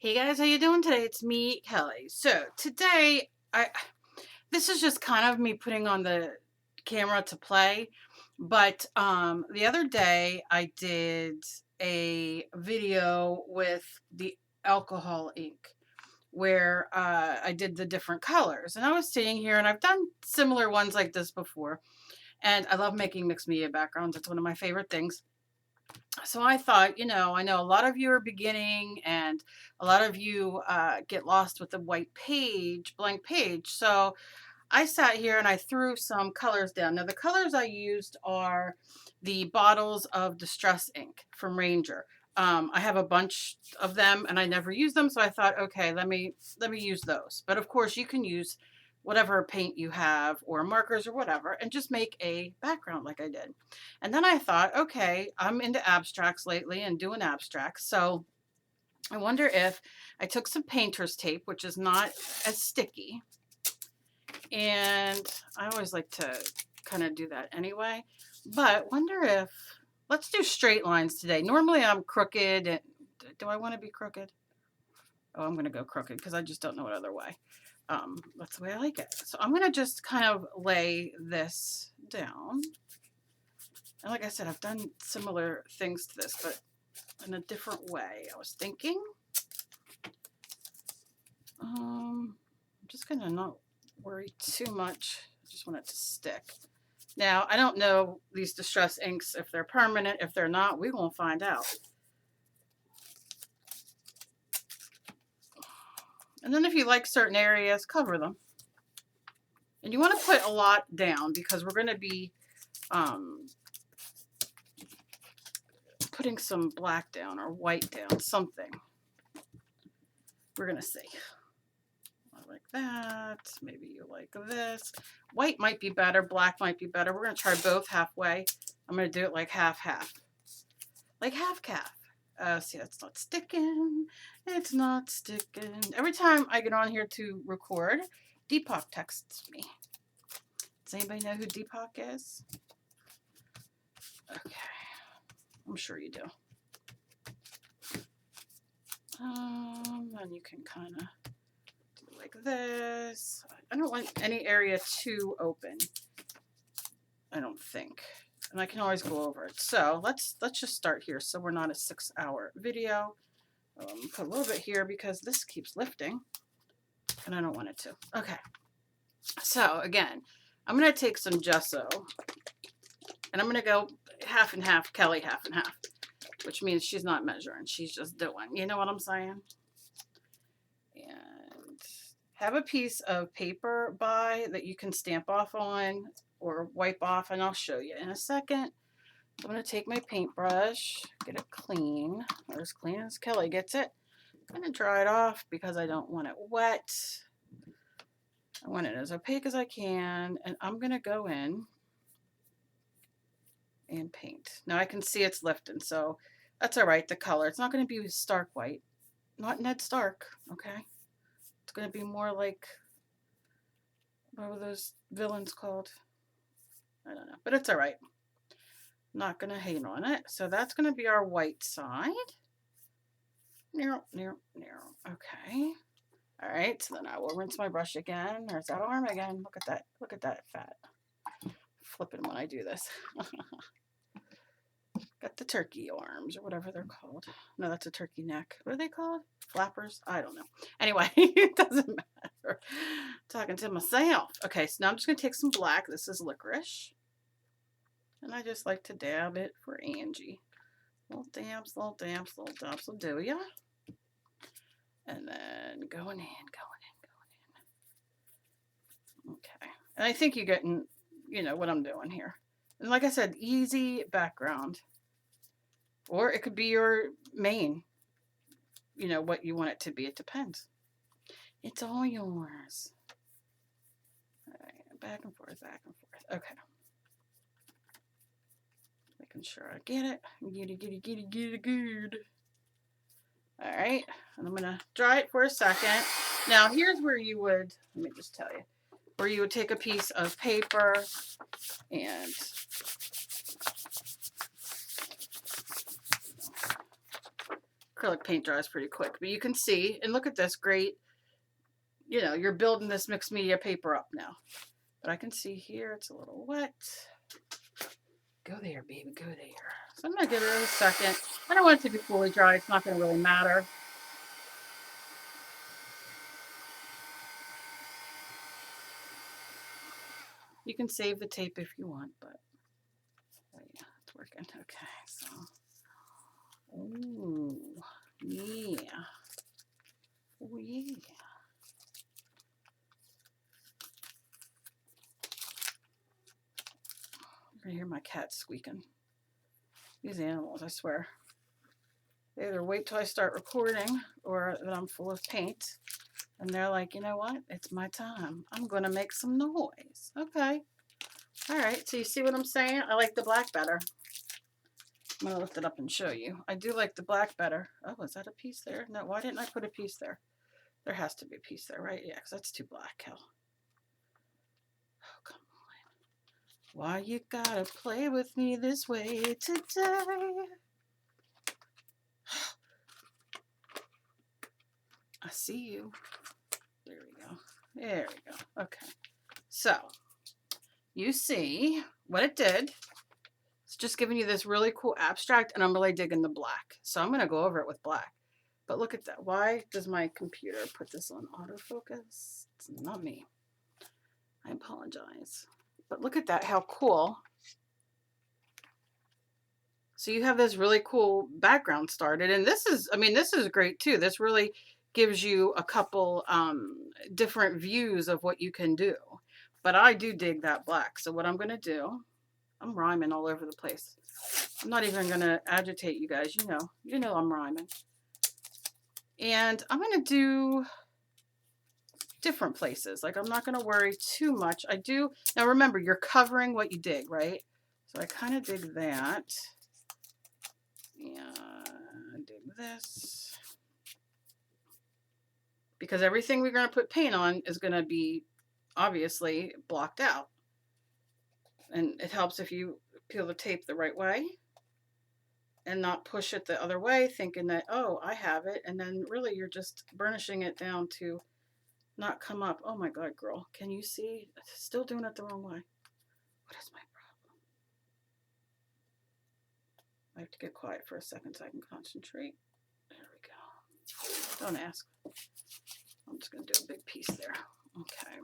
Hey guys, how you doing today? It's me, Kelly. So today, this is just kind of me putting on the camera to play, but the other day I did a video with the alcohol ink where I did the different colors, and I was sitting here and I've done similar ones like this before, and I love making mixed media backgrounds. It's one of my favorite things. So I thought, I know a lot of you are beginning and a lot of you get lost with the white page, blank page. So I sat here and I threw some colors down. Now the colors I used are the bottles of Distress ink from Ranger. I have a bunch of them and I never use them. So I thought, okay, let me use those. But of course you can use whatever paint you have or markers or whatever and just make a background like I did. And then I thought, okay, I'm into abstracts lately and doing abstracts. So I wonder if I took some painter's tape, which is not as sticky. And I always like to kind of do that anyway. But wonder if, let's do straight lines today. Normally I'm crooked. And, do I want to be crooked? Oh, I'm going to go crooked because I just don't know what other way. That's the way I like it. So I'm going to just kind of lay this down. And like I said, I've done similar things to this, but in a different way. I was thinking. I'm just going to not worry too much. I just want it to stick. Now, I don't know these Distress inks, if they're permanent, if they're not, we won't find out. And then if you like certain areas, cover them. And you want to put a lot down because we're going to be putting some black down or white down, something. We're going to see. I like that. Maybe you like this. White might be better. Black might be better. We're going to try both halfway. I'm going to do it like half-half. Like half-calf. See, that's not sticking. It's not sticking. Every time I get on here to record, Deepak texts me. Does anybody know who Deepak is? Okay. I'm sure you do. And you can kind of do like this. I don't want any area too open. I don't think. And I can always go over it. So let's just start here so we're not a 6-hour video. Put a little bit here because this keeps lifting and I don't want it to. Okay. So again, I'm going to take some gesso and I'm going to go half and half, Kelly half and half, which means she's not measuring. She's just doing, you know what I'm saying? And have a piece of paper by that you can stamp off on or wipe off, and I'll show you in a second. I'm going to take my paintbrush, get it clean, or as clean as Kelly gets it. I'm going to dry it off because I don't want it wet. I want it as opaque as I can, and I'm going to go in and paint. Now I can see it's lifting, so that's all right, the color. It's not going to be stark white. Not Ned Stark, okay? It's going to be more like, what were those villains called? I don't know, but it's all right. Not going to hate on it. So that's going to be our white side. Narrow. Okay. All right, so then I will rinse my brush again. There's that arm again. Look at that. Look at that fat. Flipping when I do this. Got the turkey arms or whatever they're called. No, that's a turkey neck. What are they called? Flappers? I don't know. Anyway, it doesn't matter. I'm talking to myself. Okay, so now I'm just going to take some black. This is licorice. And I just like to dab it for Angie. Little dabs, little dabs, little dabs will do ya. And then going in. Okay. And I think you're getting, what I'm doing here. And like I said, easy background. Or it could be your main, what you want it to be. It depends. It's all yours. All right, back and forth. Okay. Making sure I get it. Get it good. All right, and I'm gonna dry it for a second. Now here's where you would, let me just tell you, where you would take a piece of paper and acrylic paint dries pretty quick, but you can see, and look at this great, you know, you're building this mixed media paper up now. But I can see here it's a little wet. Go there, baby, go there. So I'm gonna give it a second. I don't want it to be fully dry. It's not gonna really matter. You can save the tape if you want, but oh yeah, it's working. Okay, so oh yeah. Oh yeah. You're gonna hear my cat squeaking. These animals, I swear. They either wait till I start recording or that I'm full of paint. And they're like, you know what? It's my time. I'm going to make some noise. Okay. All right. So you see what I'm saying? I like the black better. I'm going to lift it up and show you. I do like the black better. Oh, is that a piece there? No, why didn't I put a piece there? There has to be a piece there, right? Yeah, because that's too black, hell. Oh, come on. Why you gotta play with me this way today? I see you. There we go. There we go. Okay. So, you see what it did. It's just giving you this really cool abstract, and I'm really digging the black. So I'm going to go over it with black. But look at that. Why does my computer put this on autofocus? It's not me. I apologize. But look at that, how cool. So you have this really cool background started. And this is, I mean, this is great too. This really gives you a couple different views of what you can do. But I do dig that black. So what I'm going to do, I'm rhyming all over the place. I'm not even going to agitate you guys. You know I'm rhyming. And I'm going to do different places. Like, I'm not going to worry too much. I do. Now, remember, you're covering what you dig, right? So I kind of dig that. And I dig this. Because everything we're going to put paint on is going to be obviously blocked out. And it helps if you peel the tape the right way and not push it the other way thinking that, oh, I have it. And then really you're just burnishing it down to not come up. Oh my God, girl. Can you see? Still doing it the wrong way. What is my problem? I have to get quiet for a second so I can concentrate. There we go. Don't ask. I'm just going to do a big piece there. Okay.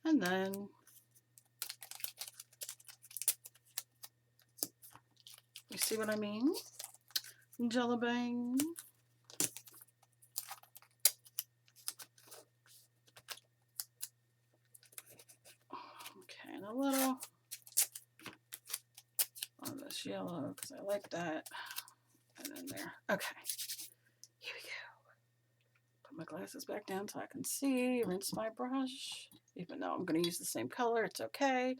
And then you see what I mean? Jellabang. Okay, and a little on this yellow because I like that. And then there. Okay. Here we go. Put my glasses back down so I can see. Rinse my brush. Even though I'm going to use the same color, it's okay.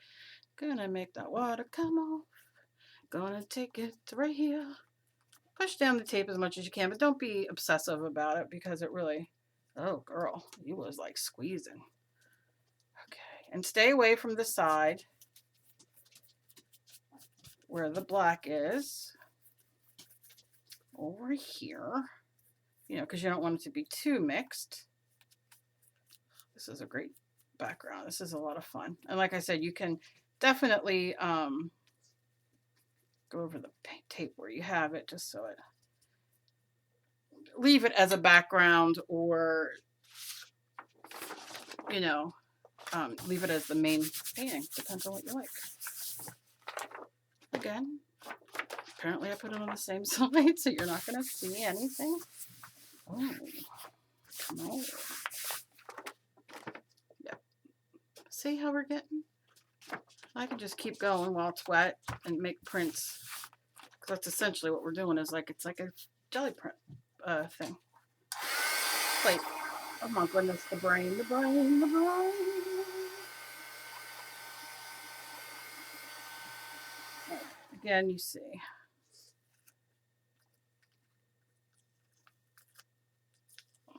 Gonna make that water come off. Gonna take it right here. Push down the tape as much as you can, but don't be obsessive about it because it really, oh girl, you was like squeezing. Okay, and stay away from the side where the black is. Over here, you know, because you don't want it to be too mixed. This is a great background. This is a lot of fun. And like I said, you can definitely go over the tape where you have it just so it, leave it as a background or, you know, leave it as the main painting. Depends on what you like. Again, apparently I put it on the same side so you're not going to see anything. Oh, come on. Yep. See how we're getting? I can just keep going while it's wet and make prints. Because that's essentially what we're doing is like, it's like a jelly print thing. Plate. Oh my goodness, the brain, the brain, the brain. Again, you see.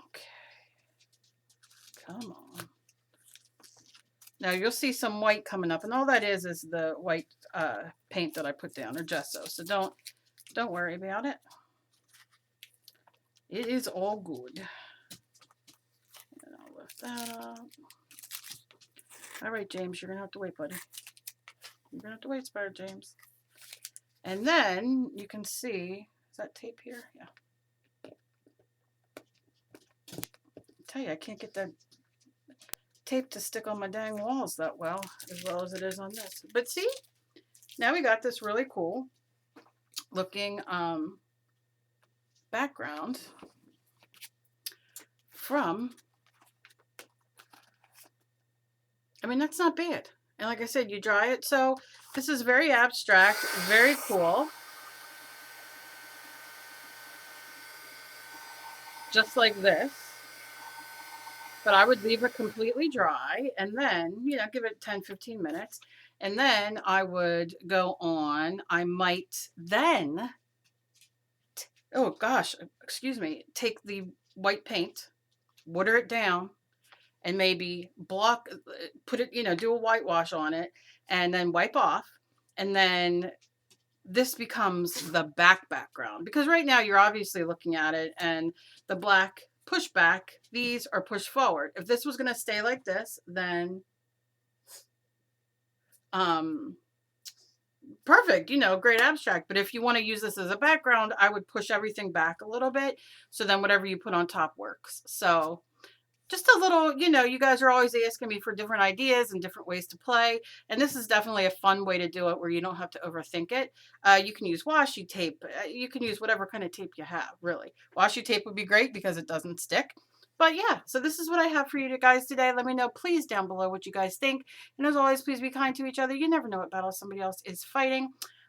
Okay. Come on. Now you'll see some white coming up, and all that is the white paint that I put down, or gesso. So don't worry about it. It is all good. And I'll lift that up. All right, James, you're going to have to wait, buddy. You're going to have to wait, Spider James. And then you can see, is that tape here? Yeah. I tell you, I can't get that tape to stick on my dang walls that well as it is on this. But see, now we got this really cool looking background from, I mean, that's not bad. And like I said, you dry it. So this is very abstract, very cool. Just like this. But I would leave it completely dry and then, you know, give it 10-15 minutes. And then I would go on. I might then, oh gosh, excuse me, take the white paint, water it down, and maybe block, put it, you know, do a whitewash on it and then wipe off. And then this becomes the background because right now you're obviously looking at it and the black push back, these are pushed forward. If this was going to stay like this, then perfect, you know, great abstract. But if you want to use this as a background, I would push everything back a little bit so then whatever you put on top works. So just a little, you know, you guys are always asking me for different ideas and different ways to play. And this is definitely a fun way to do it where you don't have to overthink it. You can use washi tape. You can use whatever kind of tape you have, really. Washi tape would be great because it doesn't stick. But yeah, so this is what I have for you guys today. Let me know, please, down below what you guys think. And as always, please be kind to each other. You never know what battle somebody else is fighting.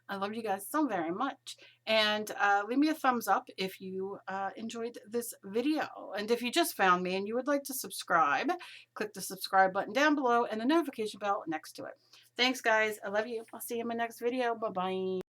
I love you guys so very much. And leave me a thumbs up if you enjoyed this video. And if you just found me and you would like to subscribe, click the subscribe button down below and the notification bell next to it. Thanks, guys. I love you. I'll see you in my next video. Bye-bye.